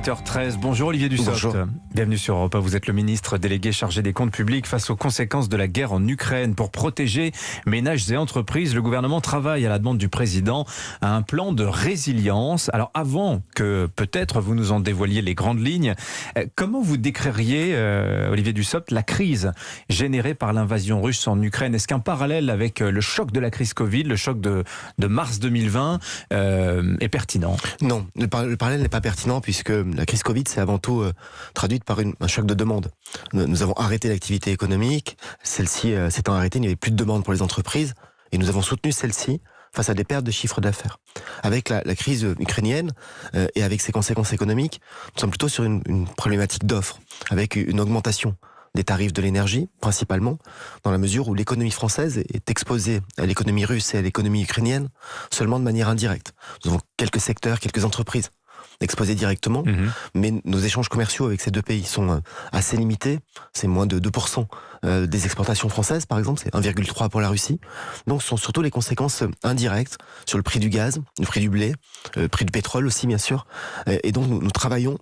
8h13. Bonjour Olivier Dussopt. Bonjour. Bienvenue sur Europe 1. Vous êtes le ministre délégué chargé des comptes publics face aux conséquences de la guerre en Ukraine. Pour protéger ménages et entreprises, le gouvernement travaille à la demande du président à un plan de résilience. Alors avant que peut-être vous nous en dévoiliez les grandes lignes, comment vous décririez, Olivier Dussopt, la crise générée par l'invasion russe en Ukraine? Est-ce qu'un parallèle avec le choc de la crise Covid, le choc de mars 2020 est pertinent? Non, le parallèle n'est pas pertinent puisque la crise Covid s'est avant tout traduite par un choc de demande. Nous avons arrêté l'activité économique, celle-ci s'étant arrêtée, il n'y avait plus de demande pour les entreprises et nous avons soutenu celle-ci face à des pertes de chiffre d'affaires. Avec la crise ukrainienne et avec ses conséquences économiques, nous sommes plutôt sur une problématique d'offre, avec une augmentation des tarifs de l'énergie, principalement, dans la mesure où l'économie française est exposée à l'économie russe et à l'économie ukrainienne seulement de manière indirecte. Nous avons quelques secteurs, quelques entreprises exposées directement, mais nos échanges commerciaux avec ces deux pays sont assez limités. C'est moins de 2% des exportations françaises, par exemple, c'est 1,3% pour la Russie. Donc ce sont surtout les conséquences indirectes sur le prix du gaz, le prix du blé, le prix du pétrole aussi, bien sûr. Et donc nous travaillons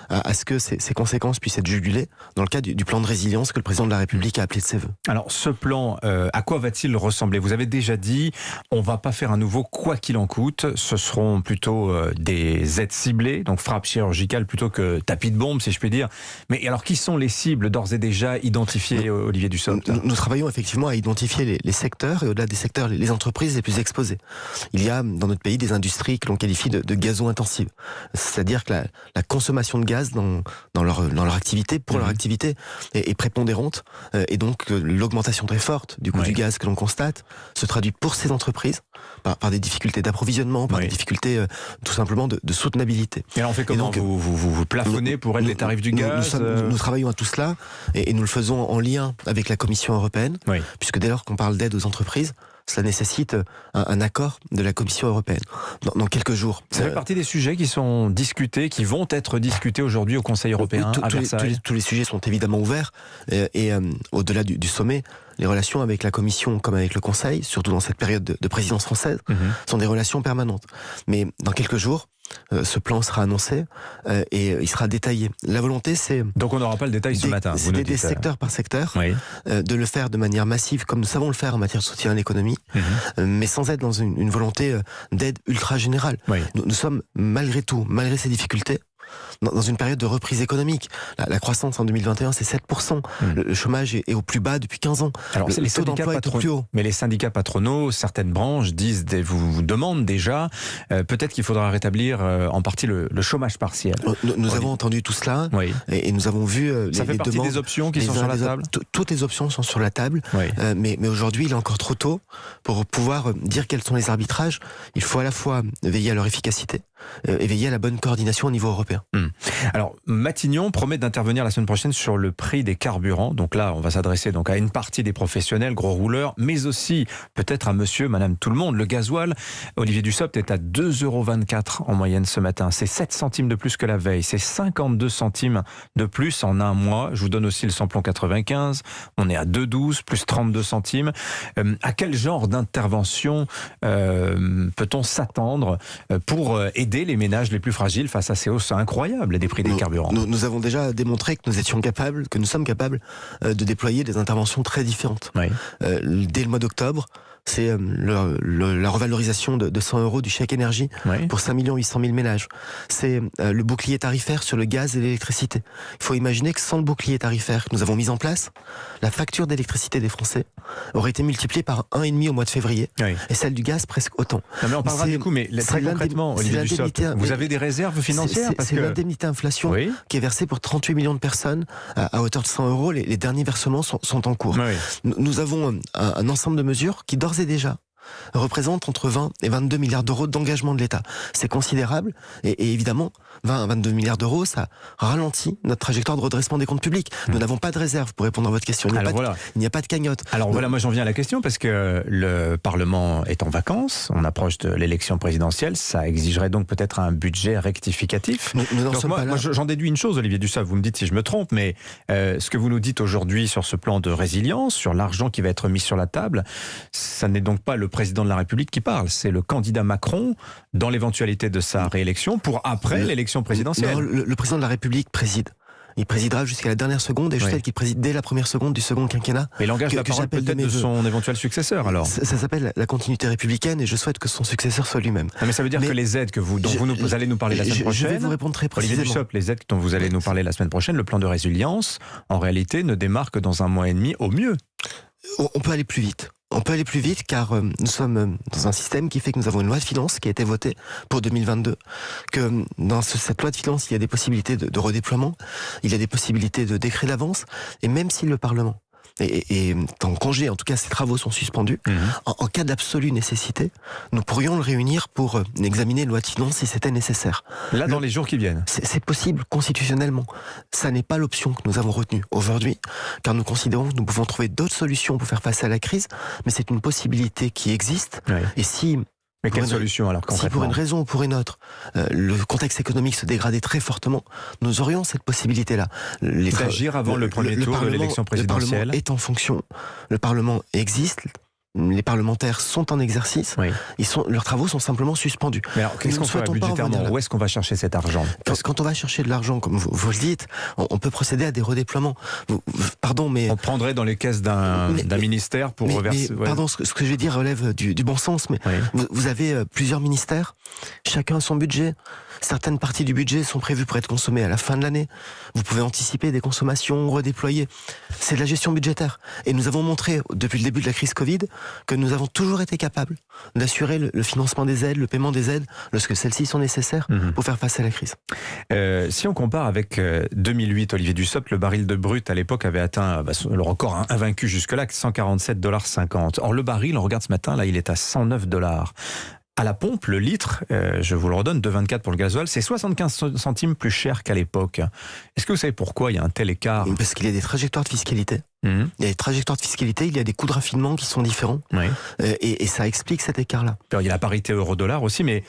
à ce que ces conséquences puissent être jugulées dans le cadre du plan de résilience que le président de la République a appelé de ses vœux. Alors ce plan, à quoi va-t-il ressembler? Vous avez déjà dit, on ne va pas faire un nouveau quoi qu'il en coûte, ce seront plutôt des aides ciblées, donc frappe chirurgicale plutôt que tapis de bombe, si je puis dire. Mais alors qui sont les cibles d'ores et déjà identifiées, Olivier Dussopt? Nous travaillons effectivement à identifier les secteurs et au-delà des secteurs, les entreprises les plus exposées. Il y a dans notre pays des industries que l'on qualifie de gazo-intensives. C'est-à-dire que la consommation de gaz dans leur activité, pour leur activité, est prépondérante. Et donc l'augmentation très forte du coût du gaz que l'on constate se traduit pour ces entreprises par des difficultés d'approvisionnement, par des difficultés tout simplement de soutenabilité. Et alors on fait comment? Vous plafonnez pour elle les tarifs du gaz? Nous travaillons à tout cela et nous le faisons en lien avec la Commission européenne, puisque dès lors qu'on parle d'aide aux entreprises, cela nécessite un accord de la Commission européenne dans quelques jours. Ça fait partie des sujets qui sont discutés, qui vont être discutés aujourd'hui au Conseil européen à Versailles. Tous les sujets sont évidemment ouverts et au-delà du sommet, les relations avec la Commission comme avec le Conseil, surtout dans cette période de présidence française, sont des relations permanentes. Mais dans quelques jours, ce plan sera annoncé et il sera détaillé. La volonté, c'est... Donc on n'aura pas le détail ce matin. C'est d'aider secteur par secteur, de le faire de manière massive, comme nous savons le faire en matière de soutien à l'économie, mais sans être dans une volonté d'aide ultra générale. Nous sommes malgré tout, malgré ces difficultés, dans une période de reprise économique. La croissance en 2021, c'est 7%. Le chômage est au plus bas depuis 15 ans. Alors, le taux d'emploi est au plus haut. Mais les syndicats patronaux, certaines branches vous demandent déjà, peut-être qu'il faudra rétablir en partie le chômage partiel. Nous avons entendu tout cela et nous avons vu ça fait partie des options qui sont sur la table. Toutes les options sont sur la table, mais aujourd'hui, il est encore trop tôt pour pouvoir dire quels sont les arbitrages. Il faut à la fois veiller à leur efficacité et veiller à la bonne coordination au niveau européen. Alors, Matignon promet d'intervenir la semaine prochaine sur le prix des carburants. Donc là, on va s'adresser donc à une partie des professionnels, gros rouleurs, mais aussi peut-être à monsieur, madame, tout le monde. Le gasoil, Olivier Dussopt, est à 2,24 € en moyenne ce matin. C'est 7 centimes de plus que la veille. C'est 52 centimes de plus en un mois. Je vous donne aussi le samplon 95. On est à 2,12, plus 32 centimes. À quel genre d'intervention peut-on s'attendre pour aider les ménages les plus fragiles face à ces hausses incroyables des prix des carburants? Nous avons déjà démontré que nous sommes capables de déployer des interventions très différentes. Dès le mois d'octobre, c'est la revalorisation de 100 € du chèque énergie pour 5 800 000 ménages. C'est le bouclier tarifaire sur le gaz et l'électricité. Il faut imaginer que sans le bouclier tarifaire que nous avons mis en place, la facture d'électricité des Français aurait été multipliée par 1,5 au mois de février et celle du gaz presque autant. Non mais on parlera du coup, mais très concrètement, Olivier Dussopt, vous avez des réserves financières? C'est l'indemnité inflation qui est versée pour 38 millions de personnes à hauteur de 100 €. Les derniers versements sont en cours. Nous avons un ensemble de mesures qui d'ores et déjà représente entre 20 et 22 milliards d'euros d'engagement de l'État. C'est considérable et évidemment, 20 à 22 milliards d'euros, ça ralentit notre trajectoire de redressement des comptes publics. Nous n'avons pas de réserve pour répondre à votre question. Il n'y a pas de cagnotte. Alors voilà, moi j'en viens à la question parce que le Parlement est en vacances, on approche de l'élection présidentielle, ça exigerait donc peut-être un budget rectificatif. Moi j'en déduis une chose, Olivier Dussopt, vous me dites si je me trompe, mais ce que vous nous dites aujourd'hui sur ce plan de résilience, sur l'argent qui va être mis sur la table, ça n'est donc pas le président de la République qui parle, c'est le candidat Macron dans l'éventualité de sa réélection pour après l'élection présidentielle. Non, le président de la République préside. Il présidera jusqu'à la dernière seconde et je sais qu'il préside dès la première seconde du second quinquennat. Mais il engage la parole peut-être de son éventuel successeur alors. Ça s'appelle la continuité républicaine et je souhaite que son successeur soit lui-même. Mais ça veut dire que les aides dont vous allez nous parler la semaine prochaine, je vais vous répondre très précisément. Olivier Dussopt, les aides dont vous allez nous parler la semaine prochaine, le plan de résilience, en réalité ne démarre que dans 1 mois et demi au mieux. On peut aller plus vite. On peut aller plus vite car nous sommes dans un système qui fait que nous avons une loi de finances qui a été votée pour 2022, que dans cette loi de finances, il y a des possibilités de redéploiement, il y a des possibilités de décret d'avance, et même si le Parlement est en congé, en tout cas ses travaux sont suspendus, en cas d'absolue nécessité, nous pourrions le réunir pour examiner une loi de finances si c'était nécessaire. Là, dans les jours qui viennent. C'est possible constitutionnellement. Ça n'est pas l'option que nous avons retenue aujourd'hui, car nous considérons que nous pouvons trouver d'autres solutions pour faire face à la crise, mais c'est une possibilité qui existe. Oui. Et si... Mais quelle solution alors concrètement ? Si pour une raison ou pour une autre, le contexte économique se dégradait très fortement, nous aurions cette possibilité-là. D'agir avant le premier tour de l'élection présidentielle. Le Parlement est en fonction, le Parlement existe, les parlementaires sont en exercice, oui. Leurs travaux sont simplement suspendus. Mais alors, qu'est-ce qu'on fait budgétairement ? Où est-ce qu'on va chercher cet argent ? Quand on va chercher de l'argent, comme vous le dites, on peut procéder à des redéploiements. Pardon, mais... On prendrait dans les caisses d'un ministère pour reverser... Pardon, ce que je vais dire relève du bon sens, mais vous avez plusieurs ministères, chacun a son budget. Certaines parties du budget sont prévues pour être consommées à la fin de l'année. Vous pouvez anticiper des consommations, redéployer. C'est de la gestion budgétaire. Et nous avons montré, depuis le début de la crise Covid, que nous avons toujours été capables d'assurer le financement des aides, le paiement des aides, lorsque celles-ci sont nécessaires pour faire face à la crise. Si on compare avec 2008, Olivier Dussopt, le baril de brut à l'époque avait atteint le record invaincu jusque-là, 147,50 $. Or le baril, on regarde ce matin, là il est à 109 $. À la pompe, le litre, je vous le redonne, 2,24 pour le gasoil, c'est 75 centimes plus cher qu'à l'époque. Est-ce que vous savez pourquoi il y a un tel écart ? Parce qu'il y a des trajectoires de fiscalité. Il y a des trajectoires de fiscalité, il y a des coûts de raffinement qui sont différents. Oui. Et ça explique cet écart-là. Alors, il y a la parité euro-dollar aussi, mais...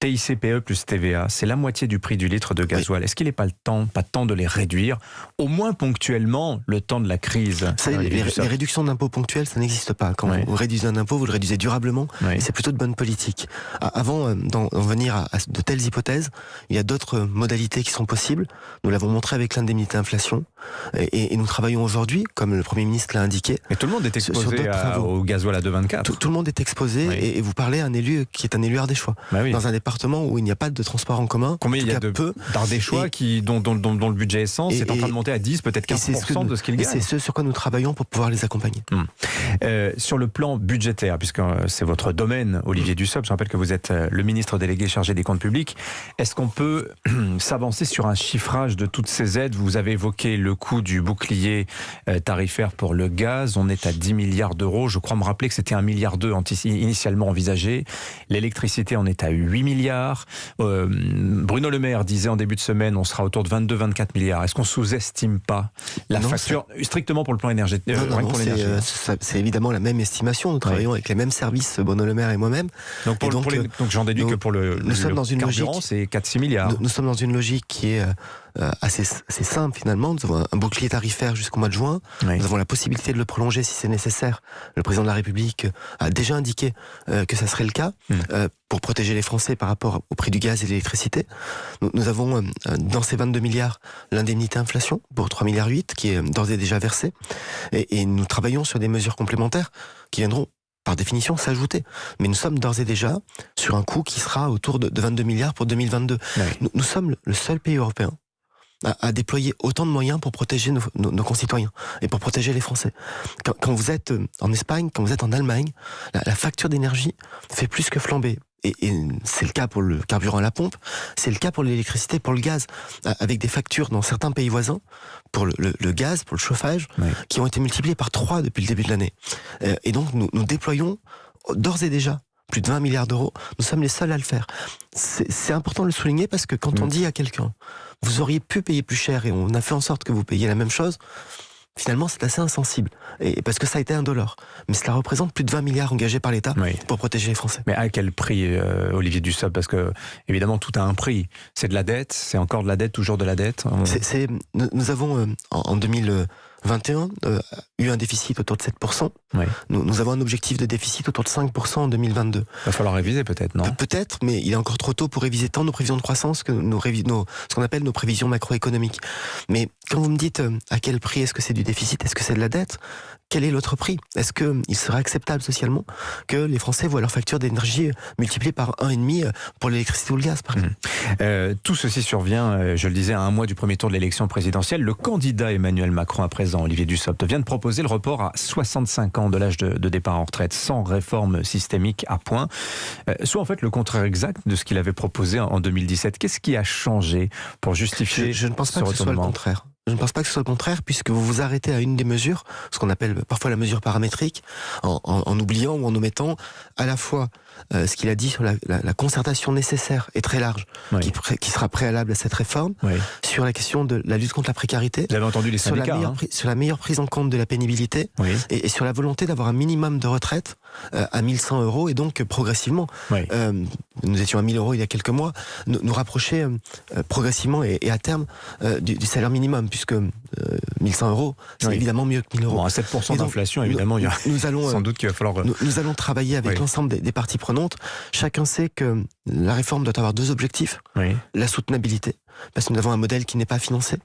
TICPE plus TVA, c'est la moitié du prix du litre de gasoil. Oui. Est-ce qu'il n'est pas temps de les réduire, au moins ponctuellement, le temps de la crise ? Vous savez, les réductions d'impôts ponctuelles, ça n'existe pas. Quand vous réduisez un impôt, vous le réduisez durablement, et c'est plutôt de bonne politique. Avant d'en venir à de telles hypothèses, il y a d'autres modalités qui sont possibles. Nous l'avons montré avec l'indemnité inflation, et nous travaillons aujourd'hui, comme le Premier ministre l'a indiqué. Mais tout le monde est exposé au gasoil à 2,24. Tout le monde est exposé, et vous parlez à un élu qui est un élu ardéchois. Dans un département où il n'y a pas de transport en commun. Combien il y a d'Ardéchois dont le budget essence est en train de monter à 10, peut-être 15% de ce qu'ils gagnent. C'est ce sur quoi nous travaillons pour pouvoir les accompagner. Sur le plan budgétaire, puisque c'est votre domaine, Olivier Dussopt, je rappelle que vous êtes le ministre délégué chargé des comptes publics, est-ce qu'on peut s'avancer sur un chiffrage de toutes ces aides ? Vous avez évoqué le coût du bouclier tarifaire pour le gaz, on est à 10 milliards d'euros, je crois me rappeler que c'était 1,2 milliard initialement envisagé, l'électricité on est à 8 milliards, Bruno Le Maire disait en début de semaine on sera autour de 22-24 milliards. Est-ce qu'on sous-estime pas la facture strictement pour le plan énergétique ? Non, c'est évidemment la même estimation. Nous travaillons avec les mêmes services, Bruno Le Maire et moi-même. Donc j'en déduis que pour le carburant, c'est 4-6 milliards. Nous sommes dans une logique qui est assez simple finalement. Nous avons un bouclier tarifaire jusqu'au mois de juin. Nous avons la possibilité de le prolonger si c'est nécessaire. Le président de la République a déjà indiqué que ça serait le cas pour protéger les Français par rapport au prix du gaz et de l'électricité. Nous avons dans ces 22 milliards l'indemnité inflation pour 3,8 milliards qui est d'ores et déjà versée. Et nous travaillons sur des mesures complémentaires qui viendront par définition s'ajouter. Mais nous sommes d'ores et déjà sur un coût qui sera autour de 22 milliards pour 2022. Nous sommes le seul pays européen à déployer autant de moyens pour protéger nos concitoyens et pour protéger les Français. Quand vous êtes en Espagne, quand vous êtes en Allemagne, la facture d'énergie fait plus que flamber. Et c'est le cas pour le carburant à la pompe, c'est le cas pour l'électricité, pour le gaz, avec des factures dans certains pays voisins, pour le gaz, pour le chauffage, qui ont été multipliées par 3 depuis le début de l'année. Et donc nous déployons d'ores et déjà plus de 20 milliards d'euros, nous sommes les seuls à le faire. C'est important de le souligner parce que quand on dit à quelqu'un vous auriez pu payer plus cher et on a fait en sorte que vous payiez la même chose, finalement c'est assez insensible. Et parce que ça a été indolore. Mais cela représente plus de 20 milliards engagés par l'État pour protéger les Français. Mais à quel prix, Olivier Dussopt ? Parce que évidemment tout a un prix. C'est de la dette, c'est encore de la dette, toujours de la dette. Nous avons en 2021 a eu un déficit autour de 7%. Oui. Nous avons un objectif de déficit autour de 5% en 2022. Va falloir réviser peut-être, non? Peut-être, mais il est encore trop tôt pour réviser tant nos prévisions de croissance que ce qu'on appelle nos prévisions macroéconomiques. Mais quand vous me dites à quel prix, est-ce que c'est du déficit, est-ce que c'est de la dette, quel est l'autre prix? Est-ce qu'il serait acceptable socialement que les Français voient leur facture d'énergie multipliée par 1,5 pour l'électricité ou le gaz, par exemple? Tout ceci survient, je le disais, à un mois du premier tour de l'élection présidentielle. Le candidat Emmanuel Macron, à présent, Olivier Dussopt, vient de proposer le report à 65 ans de l'âge de départ en retraite, sans réforme systémique à point. Soit en fait le contraire exact de ce qu'il avait proposé en 2017. Qu'est-ce qui a changé pour justifier Je ne pense pas que ce soit le contraire. Je ne pense pas que ce soit le contraire, puisque vous vous arrêtez à une des mesures, ce qu'on appelle parfois la mesure paramétrique, en oubliant ou en omettant à la fois ce qu'il a dit sur la concertation nécessaire et très large, oui. qui sera préalable à cette réforme, oui. sur la question de la lutte contre la précarité. Vous avez entendu les syndicats, sur la meilleure prise en compte de la pénibilité, oui. et sur la volonté d'avoir un minimum de retraite à 1100 €, et donc progressivement, oui. nous étions à 1000 € il y a quelques mois, nous rapprocher progressivement et à terme du salaire minimum, puisque 1100 €, c'est oui. évidemment mieux que 1000 €. Bon, à 7% d'inflation, évidemment, il y a sans doute qu'il va falloir... Nous allons travailler avec oui. l'ensemble des parties prenantes. Chacun sait que la réforme doit avoir deux objectifs. Oui. La soutenabilité, parce que nous avons un modèle qui n'est pas financé.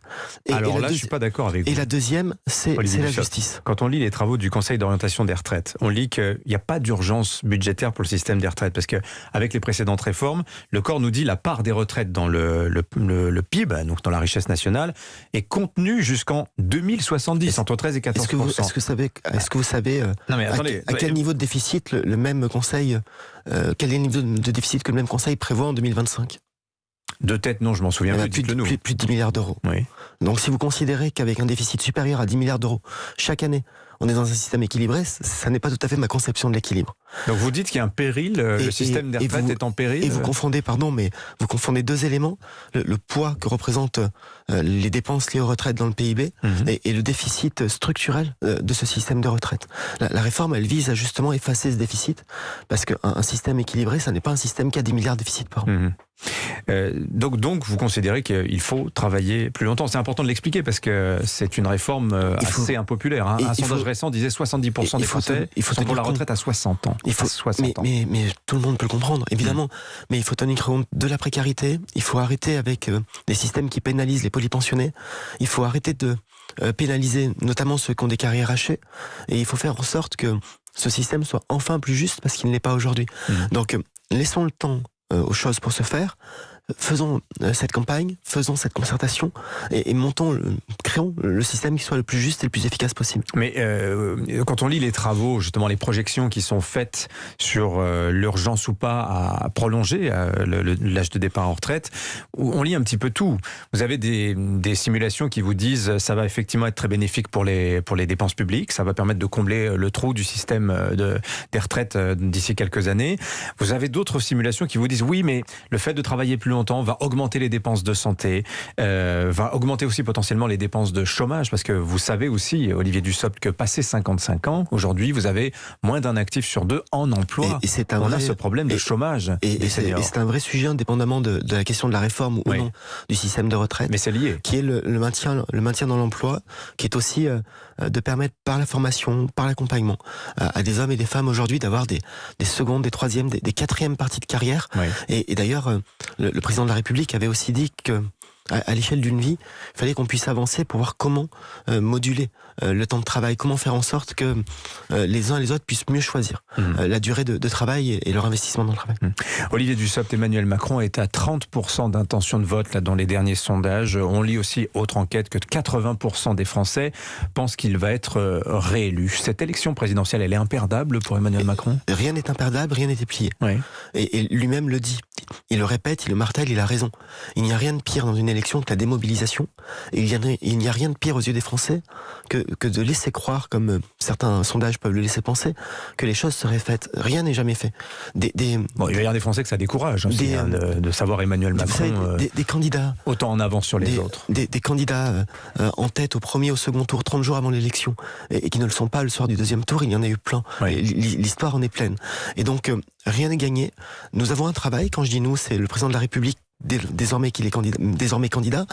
Alors là, je ne suis pas d'accord avec vous. Et la deuxième, c'est la justice. Quand on lit les travaux du Conseil d'orientation des retraites, on lit qu'il n'y a pas d'urgence budgétaire pour le système des retraites, parce qu'avec les précédentes réformes, le corps nous dit la part des retraites dans le PIB, donc dans la richesse nationale, est contenue jusqu'en 2070, entre 13 et 14%. Est-ce que vous savez non mais attendez, à quel niveau de déficit le même Conseil, quel est le niveau de déficit que le même Conseil prévoit en 2025? De tête, non, je m'en souviens plus. Plus de 10 milliards d'euros. Oui. Donc si vous considérez qu'avec un déficit supérieur à 10 milliards d'euros chaque année, on est dans un système équilibré, ça n'est pas tout à fait ma conception de l'équilibre. Donc vous dites qu'il y a un péril, le système des retraites est en péril. Et vous confondez deux éléments, le poids que représentent les dépenses liées aux retraites dans le PIB et le déficit structurel de ce système de retraite. La réforme, elle vise à justement effacer ce déficit, parce qu'un système équilibré, ça n'est pas un système qui a 10 milliards de déficit par an. Donc vous considérez qu'il faut travailler plus longtemps. C'est important de l'expliquer parce que c'est une réforme assez impopulaire. Un sondage récent disait 70% des Français sont pour la retraite à 60 ans. Mais tout le monde peut le comprendre, évidemment. Mais il faut tenir compte de la précarité. Il faut arrêter avec des systèmes qui pénalisent les polypensionnés. Il faut arrêter de pénaliser notamment ceux qui ont des carrières hachées. Et il faut faire en sorte que ce système soit enfin plus juste, parce qu'il ne l'est pas aujourd'hui. Donc laissons le temps aux choses pour se faire. Faisons cette campagne, faisons cette concertation et créons le système qui soit le plus juste et le plus efficace possible. Mais quand on lit les travaux, justement les projections qui sont faites sur l'urgence ou pas à prolonger l'âge de départ en retraite, on lit un petit peu tout. Vous avez des simulations qui vous disent ça va effectivement être très bénéfique pour les dépenses publiques, ça va permettre de combler le trou du système des retraites d'ici quelques années. Vous avez d'autres simulations qui vous disent oui, mais le fait de travailler plus longtemps va augmenter les dépenses de santé, va augmenter aussi potentiellement les dépenses de chômage, parce que vous savez aussi, Olivier Dussopt, que passé 55 ans, aujourd'hui, vous avez moins d'un actif sur deux en emploi. Et c'est on a ce problème de chômage des seniors. Et c'est un vrai sujet, indépendamment de la question de la réforme ou non du système de retraite. Mais c'est lié. Qui est le maintien dans l'emploi, qui est aussi de permettre par la formation, par l'accompagnement, à des hommes et des femmes aujourd'hui d'avoir des secondes, des troisièmes, des quatrièmes parties de carrière. Et d'ailleurs, le président de la République avait aussi dit que à l'échelle d'une vie, il fallait qu'on puisse avancer pour voir comment moduler le temps de travail, comment faire en sorte que les uns et les autres puissent mieux choisir la durée de travail et leur investissement dans le travail. Olivier Dussopt, Emmanuel Macron est à 30% d'intention de vote là, dans les derniers sondages. On lit aussi, autre enquête, que 80% des Français pensent qu'il va être réélu. Cette élection présidentielle, elle est imperdable pour Emmanuel Macron ? Rien n'est imperdable, rien n'est déplié. Et lui-même le dit. Il le répète, il le martèle, il a raison. Il n'y a rien de pire dans une élection que la démobilisation. Et il n'y a rien de pire aux yeux des Français que de laisser croire, comme certains sondages peuvent le laisser penser, que les choses seraient faites. Rien n'est jamais fait. Il va y avoir des Français que ça décourage aussi, de savoir Emmanuel Macron des candidats autant en avance sur les autres. Des candidats en tête au premier, au second tour, 30 jours avant l'élection, et qui ne le sont pas le soir du deuxième tour, il y en a eu plein. L'histoire en est pleine. Et donc, rien n'est gagné. Nous avons un travail, quand je dis nous, c'est le président de la République désormais qu'il est désormais candidat,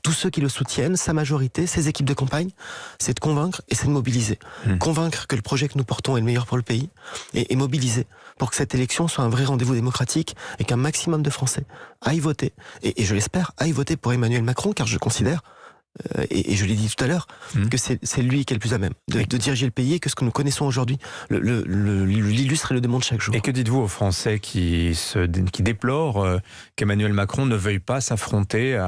tous ceux qui le soutiennent, sa majorité, ses équipes de campagne, c'est de convaincre et c'est de mobiliser. Convaincre que le projet que nous portons est le meilleur pour le pays et mobiliser pour que cette élection soit un vrai rendez-vous démocratique et qu'un maximum de Français aillent voter, et je l'espère, aillent voter pour Emmanuel Macron, car je considère, et je l'ai dit tout à l'heure, que c'est lui qui est le plus à même de diriger le pays, et que ce que nous connaissons aujourd'hui l'illustre et le démontre chaque jour. Et que dites-vous aux Français qui déplorent qu'Emmanuel Macron ne veuille pas s'affronter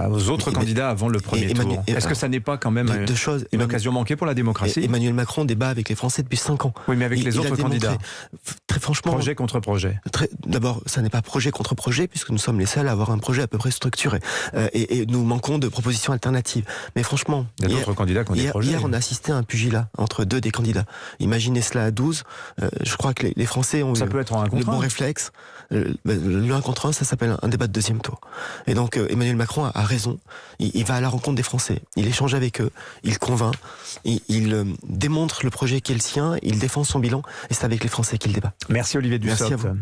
aux autres candidats avant le premier tour? Est-ce que ça n'est pas quand même une occasion manquée pour la démocratie? Emmanuel Macron débat avec les Français depuis 5 ans. Oui, mais avec les autres candidats. Très franchement, projet contre projet. D'abord, ça n'est pas projet contre projet, puisque nous sommes les seuls à avoir un projet à peu près structuré. Et nous manquons de propositions alternatives. Mais franchement, il y a d'autres candidats qui ont des projets. Hier, on a assisté à un pugilat entre deux des candidats. Imaginez cela à 12. Je crois que les Français ont ça peut être un contre le bon réflexe. Le 1 contre 1, ça s'appelle un débat de deuxième tour. Et donc, Emmanuel Macron a raison. Il va à la rencontre des Français. Il échange avec eux. Il convainc. Il démontre le projet qui est le sien. Il défend son bilan. Et c'est avec les Français qu'il débat. Merci Olivier Dussopt. Merci à vous.